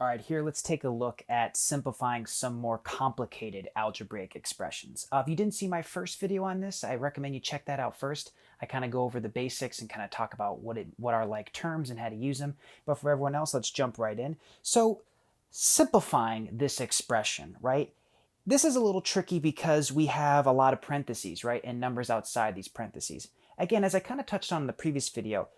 All right, here let's take a look at simplifying some more complicated algebraic expressions. If you didn't see my first video on this, I recommend you check that out first. I kind of go over the basics and kind of talk about what are like terms and how to use them. But for everyone else, let's jump right in. So simplifying this expression, right? This is a little tricky because we have a lot of parentheses, right? And numbers outside these parentheses. Again, as I kind of touched on in the previous video,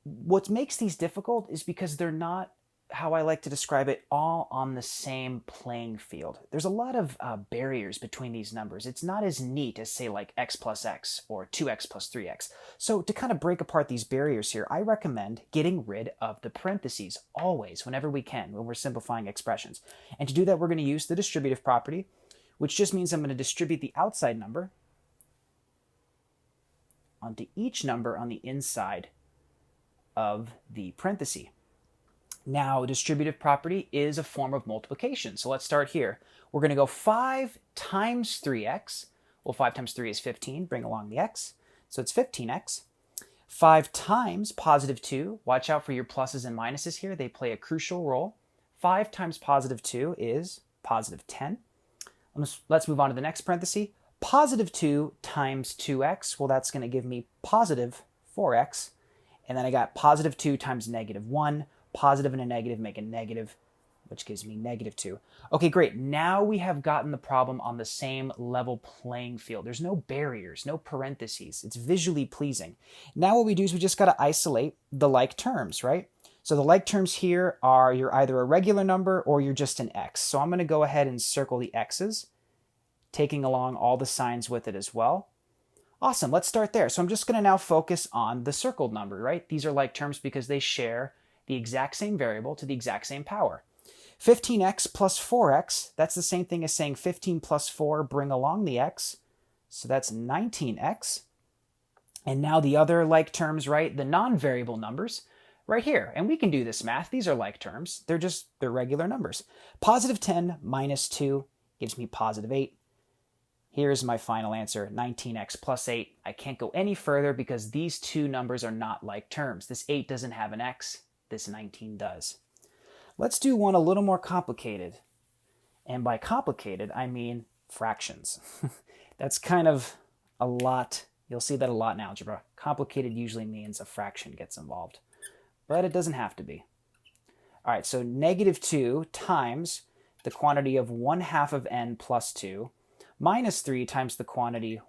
what makes these difficult is because they're not, how I like to describe it, all on the same playing field. There's a lot of barriers between these numbers. It's not as neat as, say, like x plus x or 2x plus 3x. So to kind of break apart these barriers here, I recommend getting rid of the parentheses always, whenever we can, when we're simplifying expressions. And to do that, we're going to use the distributive property, which just means I'm going to distribute the outside number onto each number on the inside of the parenthesis. Now, distributive property is a form of multiplication. So let's start here. We're going to go 5 times 3x. Well, 5 times 3 is 15. Bring along the x. So it's 15x. 5 times positive 2. Watch out for your pluses and minuses here. They play a crucial role. 5 times positive 2 is positive 10. Let's move on to the next parenthesis. Positive 2 times 2x. Well, that's going to give me positive 4x. And then I got positive 2 times negative 1. Positive and a negative make a negative, which gives me negative 2. Okay, great. Now we have gotten the problem on the same level playing field. There's no barriers, no parentheses. It's visually pleasing. Now what we do is we just got to isolate the like terms, right? So the like terms here are you're either a regular number or you're just an x. So I'm going to go ahead and circle the x's, taking along all the signs with it as well. Awesome, let's start there. So I'm just going to now focus on the circled number, right? These are like terms because they share the exact same variable to the exact same power. 15x plus 4x, that's the same thing as saying 15 plus 4, bring along the x. So that's 19x. And now the other like terms, right? The non-variable numbers right here. And we can do this math. These are like terms. They're regular numbers. Positive 10 minus 2 gives me positive 8. Here's my final answer, 19x plus 8. I can't go any further because these two numbers are not like terms. This 8 doesn't have an x. This 19 does. Let's do one a little more complicated. And by complicated, I mean fractions. That's kind of a lot. You'll see that a lot in algebra. Complicated usually means a fraction gets involved, but it doesn't have to be. All right, so negative 2 times the quantity of 1/2 of n plus 2 minus 3 times the quantity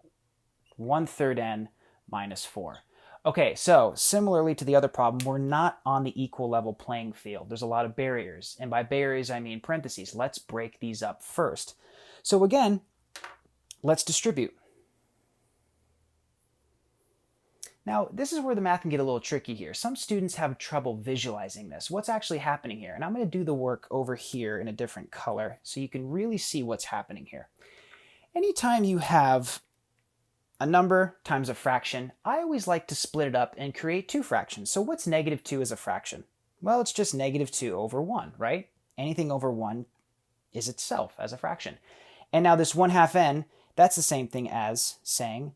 1/3 n minus 4. Okay, so similarly to the other problem, we're not on the equal level playing field. There's a lot of barriers, and by barriers I mean parentheses. Let's break these up first. So again, let's distribute. Now, this is where the math can get a little tricky here. Some students have trouble visualizing this. What's actually happening here? And I'm going to do the work over here in a different color so you can really see what's happening here. Anytime you have a number times a fraction, I always like to split it up and create two fractions. So what's negative 2 as a fraction? Well, it's just negative 2 over 1, right? Anything over 1 is itself as a fraction. And now this 1/2 n, that's the same thing as saying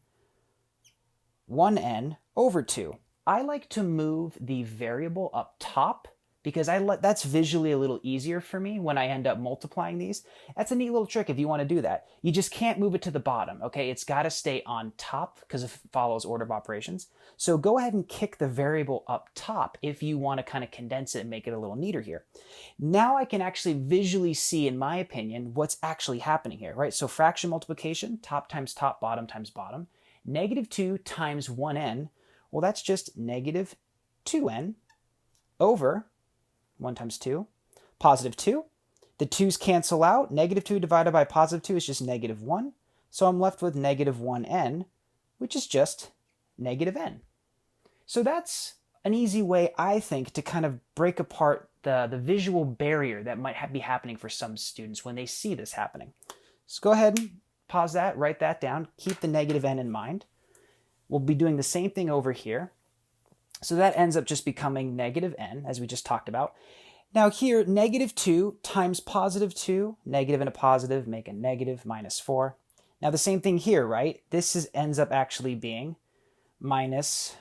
1n over 2. I like to move the variable up top because that's visually a little easier for me when I end up multiplying these. That's a neat little trick if you want to do that. You just can't move it to the bottom, okay? It's got to stay on top because it follows order of operations. So go ahead and kick the variable up top if you want to kind of condense it and make it a little neater here. Now I can actually visually see, in my opinion, what's actually happening here, right? So fraction multiplication, top times top, bottom times bottom. Negative 2 times 1n, well, that's just negative 2n over 1 times 2, positive 2. The 2's cancel out. Negative 2 divided by positive 2 is just negative 1. So I'm left with negative 1n, which is just negative n. So that's an easy way, I think, to kind of break apart the visual barrier that might be happening for some students when they see this happening. So go ahead and pause that, write that down, keep the negative n in mind. We'll be doing the same thing over here. So that ends up just becoming negative n, as we just talked about. Now here, negative 2 times positive 2, negative and a positive make a negative, minus 4. Now the same thing here, right? This ends up actually being minus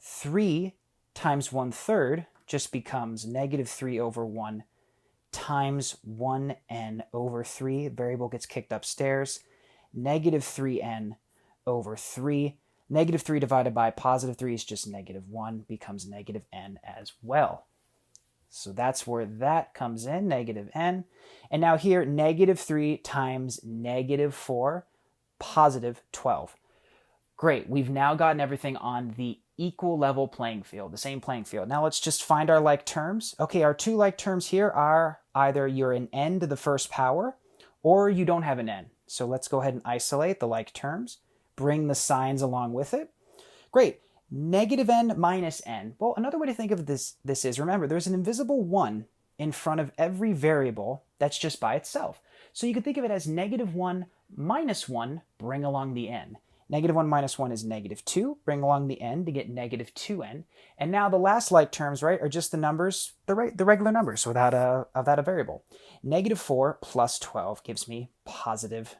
3 times 1/3 just becomes negative 3 over 1 times 1n over 3. The variable gets kicked upstairs. Negative 3n over 3. Negative 3 divided by positive 3 is just negative 1, becomes negative n as well. So that's where that comes in, negative n. And now here, negative 3 times negative 4, positive 12. Great, we've now gotten everything on the equal level playing field, the same playing field. Now let's just find our like terms. Okay, our two like terms here are either you're an n to the first power or you don't have an n. So let's go ahead and isolate the like terms, bring the signs along with it. Great. Negative n minus n. Well, another way to think of this is, remember, there's an invisible 1 in front of every variable that's just by itself. So you could think of it as negative 1 minus 1, bring along the n. Negative 1 minus 1 is negative 2, bring along the n to get negative 2n. And now the last like terms, right, are just the numbers, the regular numbers without a variable. Negative 4 plus 12 gives me positive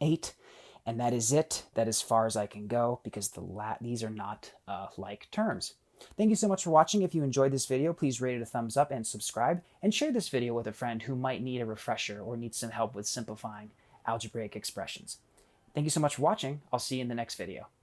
8. And that is it. That is as far as I can go because these are not like terms. Thank you so much for watching. If you enjoyed this video, please rate it a thumbs up and subscribe, and share this video with a friend who might need a refresher or needs some help with simplifying algebraic expressions. Thank you so much for watching. I'll see you in the next video.